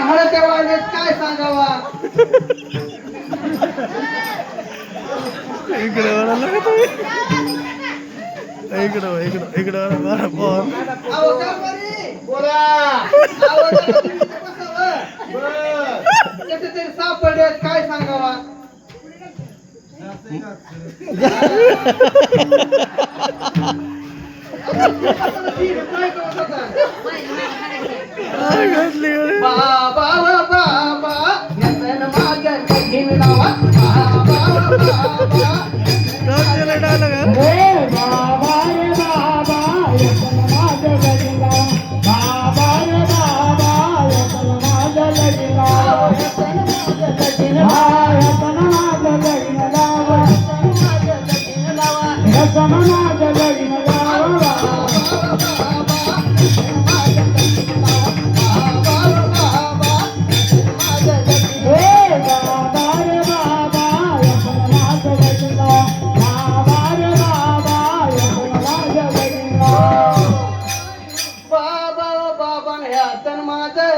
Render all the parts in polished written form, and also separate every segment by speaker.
Speaker 1: हळच्या वाण्यात काय सांगावा
Speaker 2: इकडे वळाला का तुम्ही इकडं इकडं बरं बोल
Speaker 1: अहो कारभारी बोला अहो कसं तरी सापडले काय सांगावा बाबा बाबा नंदन माझ्या कठीण लावा बाबा बाबा
Speaker 2: डायलॉग
Speaker 1: रे बाबा रे बाबा यसन माझ्या लगीला बाबा रे बाबा यसन माझ्या लगीला यसन माझ्या लगीला यसन माझ्या लगीला यसन माझ्या लगीला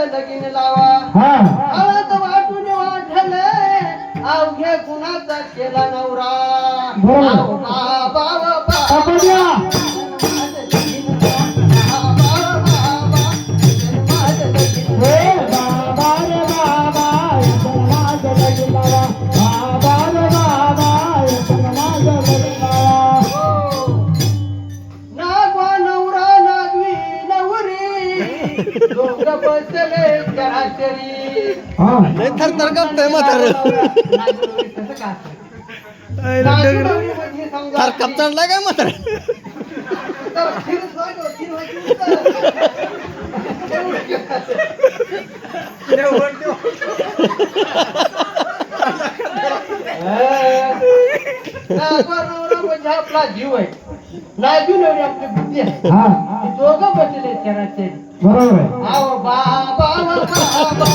Speaker 1: लगीन लावा हळद वाटून वाढले अवघे गुणाचा केला नवरा बाबा नागवा नवरा नागवी नवरी दोघ बसले चराचरी
Speaker 2: लय थरथर कापतोय म्हातार थर काप चढलाय काय म्हातार
Speaker 1: म्हणजे आपला जीव आहे नागवी नवरी आपली बुद्धी आहे दोघं बसले चराचरी
Speaker 3: बरोबर आहे
Speaker 1: आओ बाबा बाबा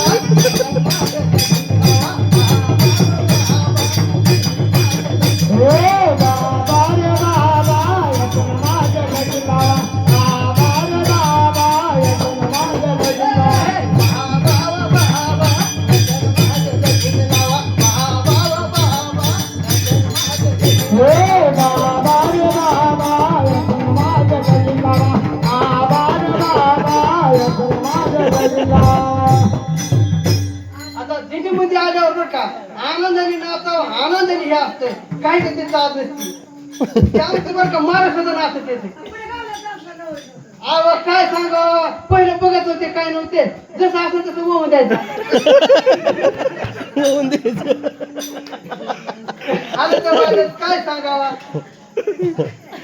Speaker 1: आता दिल्लीमध्ये आल्यावर बरं का आनंदाने नाचावं आनंदाने हे असतं काही ते चालत नसते त्यामुळे बरं का महाराष्ट्राचं नाचत येते आवाज काय सांगावं पहिलं बघत होते काय नव्हते जसं असं तसं होऊन द्यायचं आता त्या वाड्यात काय सांगावा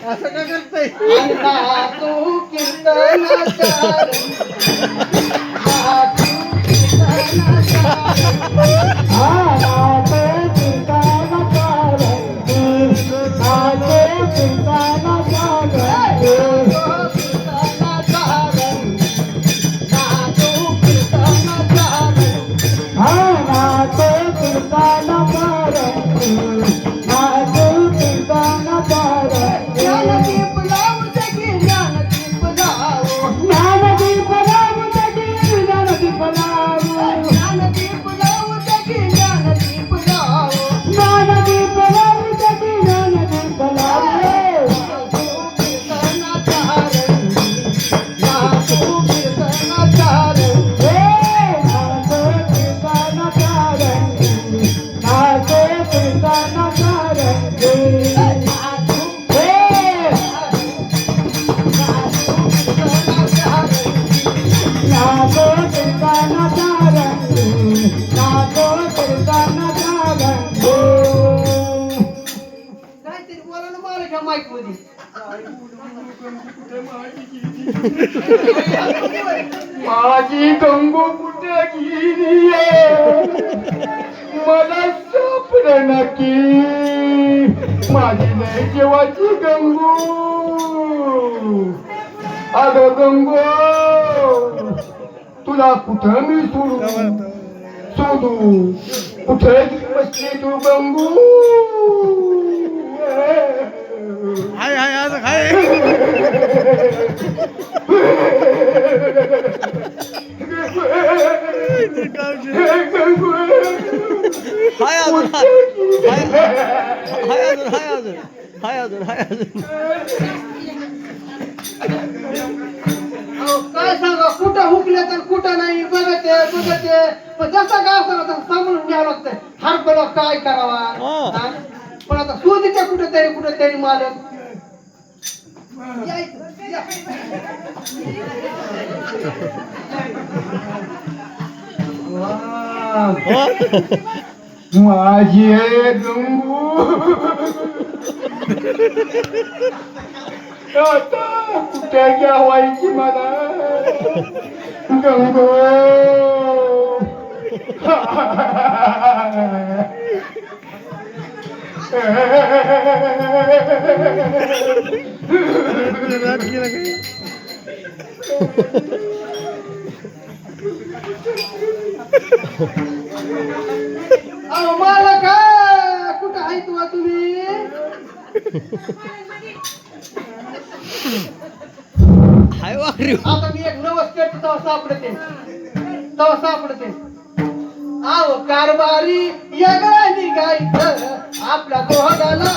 Speaker 2: असं का करताय
Speaker 1: तू कीर्तनाचा माईक मध्ये माझी गंगू कुठे गेली मला सापडना की माझी लय जेवाची गंगू अगं गंगू तुला कुठं मी सोडू कुठे बसली तू गंगू
Speaker 2: हाय हाय आज हाय अजून
Speaker 1: अहो, काय सांगा कुठं हुकले तर कुठं नाही बघते पण जसं गाव सांगा तसं सांभाळून घ्यावं लागतं हरपलो काय करावा हा? पण आता शोधीच्या कुठेतरी मालक यायचं, या.
Speaker 3: माझी गंगू आता कुठे घ्यावायची मला गंगू
Speaker 1: अहो मालक हा, कुठं आहे तुम्ही
Speaker 2: हाय वाकरी
Speaker 1: आता मी एक नवस करतो तेव्हा सापडते आव कारभारी या गायचं आपल्या दोघाला